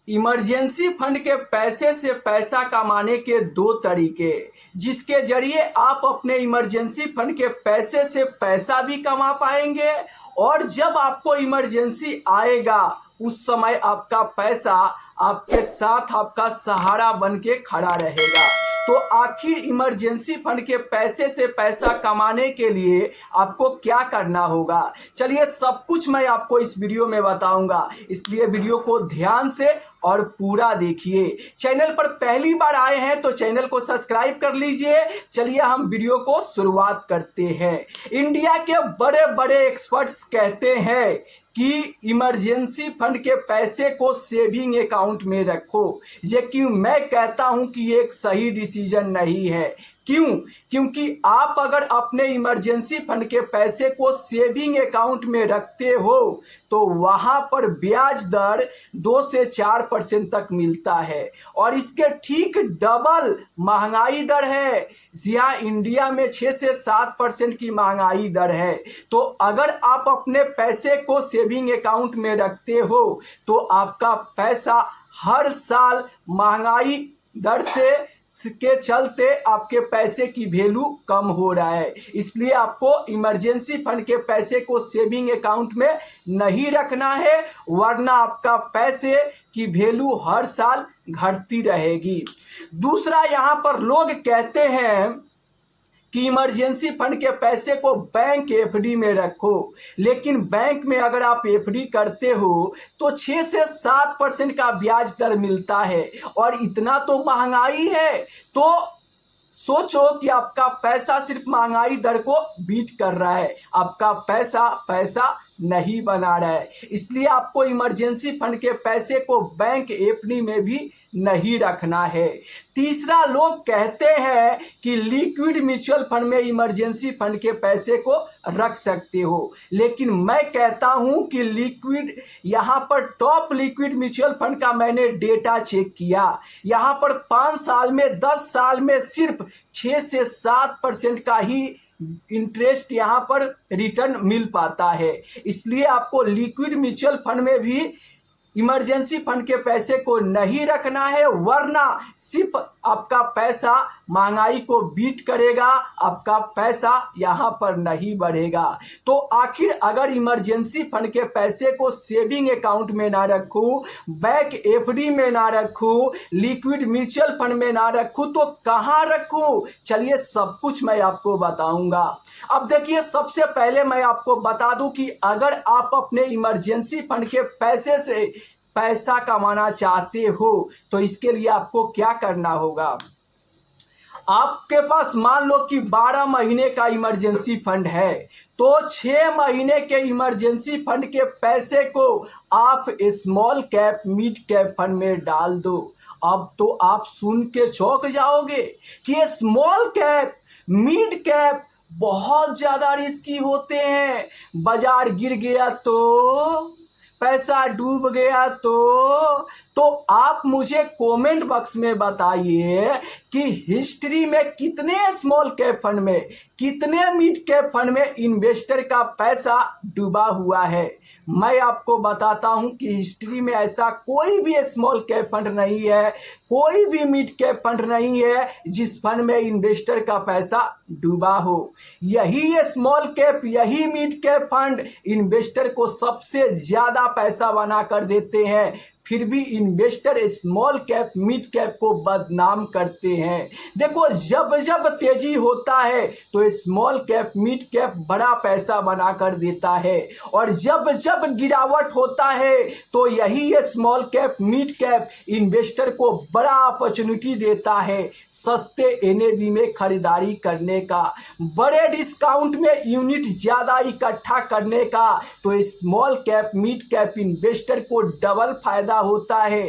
Emergency fund के पैसे से पैसा कमाने के दो तरीके, जिसके जरिए आप अपने इमरजेंसी फंड के पैसे से पैसा भी कमा पाएंगे और जब आपको इमरजेंसी आएगा उस समय आपका पैसा आपके साथ आपका सहारा बन के खड़ा रहेगा। तो आखिर इमरजेंसी फंड के पैसे से पैसा कमाने के लिए आपको क्या करना होगा, चलिए सब कुछ मैं आपको इस वीडियो में बताऊंगा, इसलिए वीडियो को ध्यान से और पूरा देखिए। चैनल पर पहली बार आए हैं तो चैनल को सब्सक्राइब कर लीजिए। चलिए हम वीडियो को शुरुआत करते हैं। इंडिया के बड़े बड़े एक्सपर्ट्स कहते हैं कि इमरजेंसी फंड के पैसे को सेविंग अकाउंट में रखो, लेकिन मैं कहता हूं कि ये एक सही डिसीजन नहीं है। क्यों? क्योंकि आप अगर अपने इमरजेंसी फंड के पैसे को सेविंग अकाउंट में रखते हो तो वहां पर ब्याज दर 2 से 4% तक मिलता है और इसके ठीक डबल महंगाई दर है। यहाँ इंडिया में 6 से 7% की महंगाई दर है। तो अगर आप अपने पैसे को सेविंग अकाउंट में रखते हो तो आपका पैसा हर साल महंगाई दर से के चलते आपके पैसे की वैल्यू कम हो रहा है, इसलिए आपको इमरजेंसी फंड के पैसे को सेविंग अकाउंट में नहीं रखना है, वरना आपका पैसे की वैल्यू हर साल घटती रहेगी। दूसरा, यहाँ पर लोग कहते हैं कि इमरजेंसी फंड के पैसे को बैंक एफडी में रखो, लेकिन बैंक में अगर आप एफडी करते हो तो 6 से 7% का ब्याज दर मिलता है और इतना तो महंगाई है। तो सोचो कि आपका पैसा सिर्फ महंगाई दर को बीट कर रहा है, आपका पैसा नहीं बना रहा है, इसलिए आपको इमरजेंसी फंड के पैसे को बैंक एफडी में भी नहीं रखना है। तीसरा, लोग कहते हैं कि लिक्विड म्यूचुअल फंड में इमरजेंसी फंड के पैसे को रख सकते हो, लेकिन मैं कहता हूं कि लिक्विड यहाँ पर टॉप लिक्विड म्यूचुअल फंड का मैंने डेटा चेक किया, यहाँ पर 5 साल में 10 साल में सिर्फ 6 से 7% का ही इंटरेस्ट यहाँ पर रिटर्न मिल पाता है। इसलिए आपको लिक्विड म्यूचुअल फंड में भी इमरजेंसी फंड के पैसे को नहीं रखना है, वरना सिर्फ आपका पैसा महंगाई को बीट करेगा, आपका पैसा यहाँ पर नहीं बढ़ेगा। तो आखिर अगर इमरजेंसी फंड के पैसे को सेविंग अकाउंट में ना रखूं, बैंक एफडी में ना रखूं, लिक्विड म्यूचुअल फंड में ना रखूं तो कहाँ रखूं, चलिए सब कुछ मैं आपको बताऊंगा। अब देखिए, सबसे पहले मैं आपको बता दूं कि अगर आप अपने इमरजेंसी फंड के पैसे से पैसा कमाना चाहते हो तो इसके लिए आपको क्या करना होगा। आपके पास मान लो कि 12 महीने का इमरजेंसी फंड है तो 6 महीने के इमरजेंसी फंड के पैसे को आप small cap mid cap fund में डाल दो। अब तो आप सुन के चौंक जाओगे कि स्मॉल कैप मिड कैप बहुत ज़्यादा रिस्की होते हैं, बाजार गिर गया तो, पैसा डूब गया तो आप मुझे कमेंट बॉक्स में बताइए कि हिस्ट्री में कितने स्मॉल कैप फंड में, कितने मिड कैप फंड में इन्वेस्टर का पैसा डूबा हुआ है। मैं आपको बताता हूं कि हिस्ट्री में ऐसा कोई भी स्मॉल कैप फंड नहीं है, कोई भी मिड कैप फंड नहीं है जिस फंड में इन्वेस्टर का पैसा डूबा हो। यही स्मॉल कैप, यही मिड कैप फंड इन्वेस्टर को सबसे ज़्यादा पैसा बना कर देते हैं, फिर भी investor small cap mid cap को बदनाम करते हैं। देखो, जब जब तेजी होता है तो स्मॉल कैप मिड कैप बड़ा पैसा बना कर देता है और जब जब गिरावट होता है तो यही small cap mid cap investor को बड़ा अपॉर्चुनिटी देता है सस्ते एनएवी में खरीदारी करने का, बड़े डिस्काउंट में यूनिट ज़्यादा इकट्ठा करने का। तो small cap mid cap investor को डबल फायदा होता है।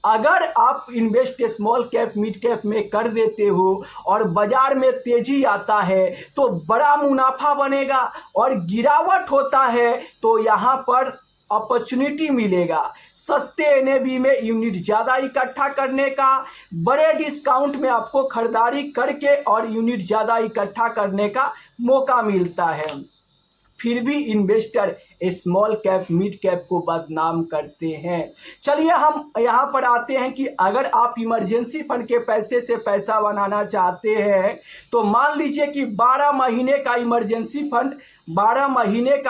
अगर आप invest small cap mid cap में कर देते हो और बाजार में तेजी आता है तो बड़ा मुनाफा बनेगा और गिरावट होता है तो यहाँ पर अपॉर्चुनिटी मिलेगा सस्ते एनएवी में यूनिट ज़्यादा इकट्ठा करने का, बड़े डिस्काउंट में आपको खरीदारी करके और यूनिट ज़्यादा इकट्ठा करने का मौका मिलता है। फिर भी investor small cap mid cap को बदनाम करते हैं। चलिए हम यहाँ पर आते हैं कि अगर आप इमरजेंसी फंड के पैसे से पैसा बनाना चाहते हैं तो मान लीजिए कि 12 महीने का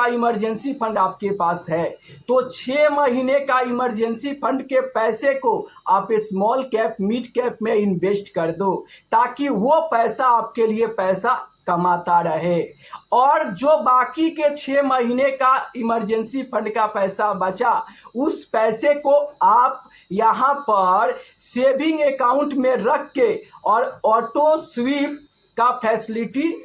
इमरजेंसी फंड आपके पास है, तो 6 महीने का इमरजेंसी फंड के पैसे को आप स्मॉल कैप मिड कैप में इन्वेस्ट कर दो, ताकि वो पैसा आपके लिए पैसा कमाता रहे। और जो बाकी के 6 महीने का इमरजेंसी फंड का पैसा बचा, उस पैसे को आप यहाँ पर सेविंग अकाउंट में रख के और ऑटो स्वीप का फैसिलिटी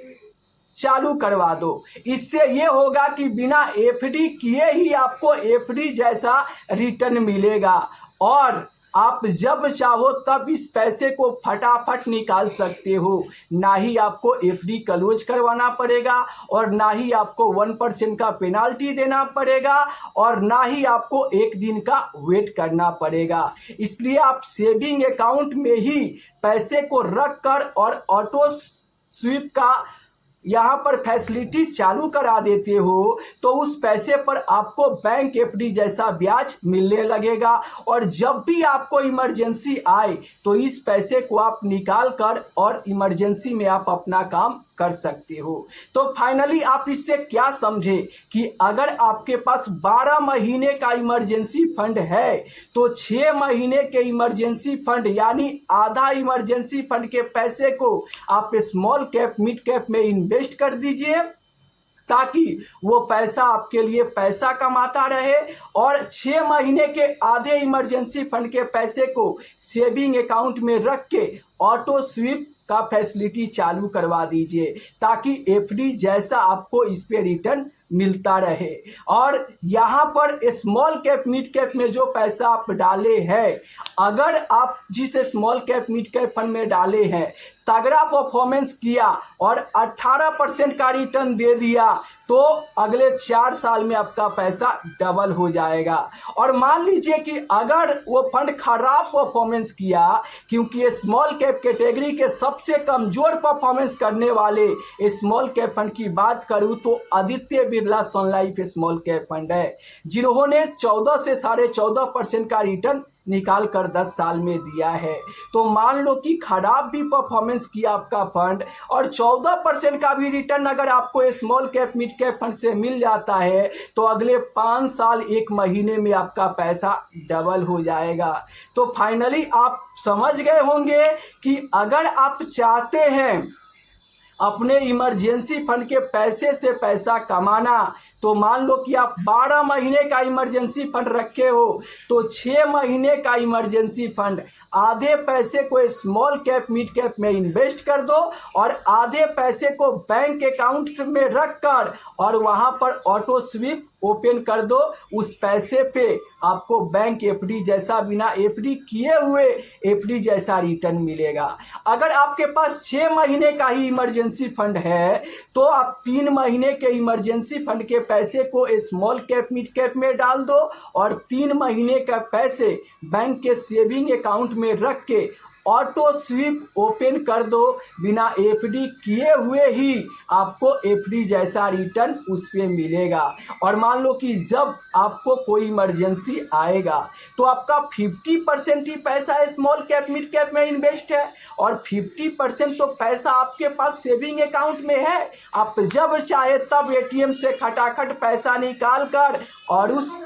चालू करवा दो। इससे ये होगा कि बिना एफडी किए ही आपको एफडी जैसा रिटर्न मिलेगा और आप जब चाहो तब इस पैसे को फटाफट निकाल सकते हो। ना ही आपको एफडी क्लोज करवाना पड़ेगा और ना ही आपको 1% का पेनाल्टी देना पड़ेगा और ना ही आपको एक दिन का वेट करना पड़ेगा। इसलिए आप सेविंग अकाउंट में ही पैसे को रख कर और ऑटो स्वीप का यहाँ पर फैसिलिटीज चालू करा देते हो, तो उस पैसे पर आपको बैंक एफडी जैसा ब्याज मिलने लगेगा और जब भी आपको इमरजेंसी आए तो इस पैसे को आप निकाल कर और इमरजेंसी में आप अपना काम कर सकते हो। तो फाइनली आप इससे क्या समझे कि अगर आपके पास 12 महीने का इमरजेंसी फंड है तो 6 महीने के इमरजेंसी फंड यानी आधा इमरजेंसी फंड के पैसे को आप स्मॉल कैप मिड कैप में इन्वेस्ट कर दीजिए, ताकि वो पैसा आपके लिए पैसा कमाता रहे और 6 महीने के आधे इमरजेंसी फंड के पैसे को सेविंग अकाउंट में रख के ऑटो स्वीप का फैसिलिटी चालू करवा दीजिए, ताकि एफडी जैसा आपको इस पे रिटर्न मिलता रहे। और यहाँ पर स्मॉल कैप मिड कैप में जो पैसा आप डाले हैं, अगर आप जिस small cap mid cap fund में डाले हैं तगड़ा परफॉर्मेंस किया और 18% का रिटर्न दे दिया, तो अगले 4 साल में आपका पैसा डबल हो जाएगा। और मान लीजिए कि अगर वो फंड खराब परफॉर्मेंस किया, क्योंकि स्मॉल कैप कैटेगरी के सबसे कमज़ोर परफॉर्मेंस करने वाले स्मॉल कैप फंड की बात करूँ तो आदित्य बिरला सन लाइफ स्मॉल कैप फंड है, जिन्होंने 14 से 14.5% का रिटर्न निकाल कर 10 साल में दिया है। तो मान लो कि खराब भी परफॉर्मेंस किया आपका फंड और 14% का भी रिटर्न अगर आपको small cap mid cap fund से मिल जाता है, तो अगले 5 साल 1 महीने में आपका पैसा डबल हो जाएगा। तो फाइनली आप समझ गए होंगे कि अगर आप चाहते हैं अपने इमरजेंसी फंड के पैसे से पैसा कमाना, तो मान लो कि आप 12 महीने का इमरजेंसी फंड रखे हो, तो 6 महीने का इमरजेंसी फंड आधे पैसे को स्मॉल कैप मिड कैप में इन्वेस्ट कर दो और आधे पैसे को बैंक अकाउंट में रख कर और वहाँ पर ऑटो स्वीप ओपन कर दो। उस पैसे पे आपको बैंक एफडी जैसा बिना एफडी किए हुए एफडी जैसा रिटर्न मिलेगा। अगर आपके पास 6 महीने का ही इमरजेंसी फंड है तो आप 3 महीने के इमरजेंसी फंड के पैसे को स्मॉल कैप मिड कैप में डाल दो और 3 महीने का पैसे बैंक के सेविंग अकाउंट में रख के ऑटो स्वीप ओपन कर दो। बिना एफडी किए हुए ही आपको एफडी जैसा रिटर्न उस पर मिलेगा। और मान लो कि जब आपको कोई इमरजेंसी आएगा तो आपका 50% ही पैसा स्मॉल कैप मिड कैप में इन्वेस्ट है और 50% तो पैसा आपके पास सेविंग अकाउंट में है। आप जब चाहे तब एटीएम से खटाखट पैसा निकाल कर और उस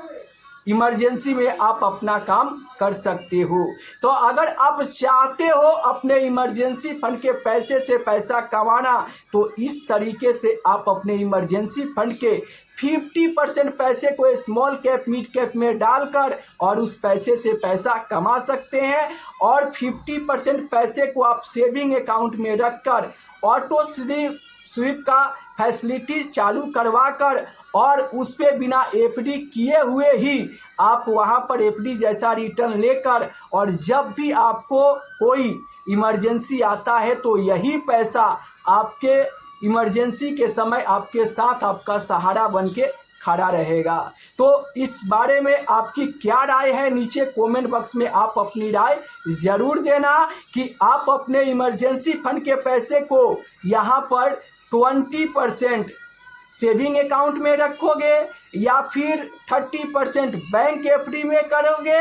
इमरजेंसी में आप अपना काम कर सकते हो। तो अगर आप चाहते हो अपने इमरजेंसी फंड के पैसे से पैसा कमाना, तो इस तरीके से आप अपने इमरजेंसी फंड के 50% पैसे को स्मॉल कैप मिड कैप में डालकर और उस पैसे से पैसा कमा सकते हैं और 50% पैसे को आप सेविंग अकाउंट में रखकर ऑटो स्वीप का फैसिलिटीज चालू करवा कर और उस पे बिना एफडी किए हुए ही आप वहाँ पर एफडी जैसा रिटर्न लेकर और जब भी आपको कोई इमरजेंसी आता है तो यही पैसा आपके इमरजेंसी के समय आपके साथ आपका सहारा बन के खड़ा रहेगा। तो इस बारे में आपकी क्या राय है, नीचे कमेंट बॉक्स में आप अपनी राय ज़रूर देना कि आप अपने इमरजेंसी फंड के पैसे को यहाँ पर 20% सेविंग अकाउंट में रखोगे, या फिर 30% बैंक एफडी में करोगे,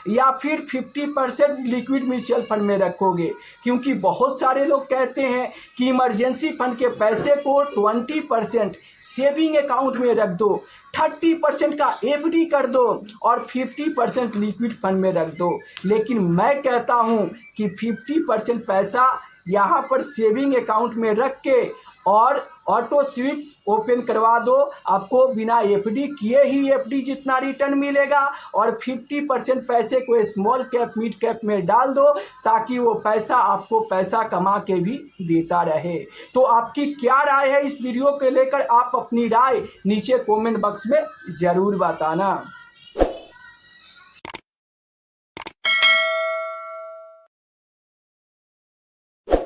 या फिर 50% लिक्विड म्यूचुअल फंड में रखोगे। क्योंकि बहुत सारे लोग कहते हैं कि इमरजेंसी फंड के पैसे को 20% सेविंग अकाउंट में रख दो, 30% का एफडी कर दो और 50% लिक्विड फंड में रख दो। लेकिन मैं कहता हूं कि 50% पैसा यहाँ पर सेविंग अकाउंट में रख के और ऑटो स्वीप ओपन करवा दो, आपको बिना एफडी किए ही एफडी जितना रिटर्न मिलेगा। और 50% पैसे को स्मॉल कैप मिड कैप में डाल दो, ताकि वो पैसा आपको पैसा कमा के भी देता रहे। तो आपकी क्या राय है इस वीडियो को लेकर? आप अपनी राय नीचे कमेंट बॉक्स में ज़रूर बताना।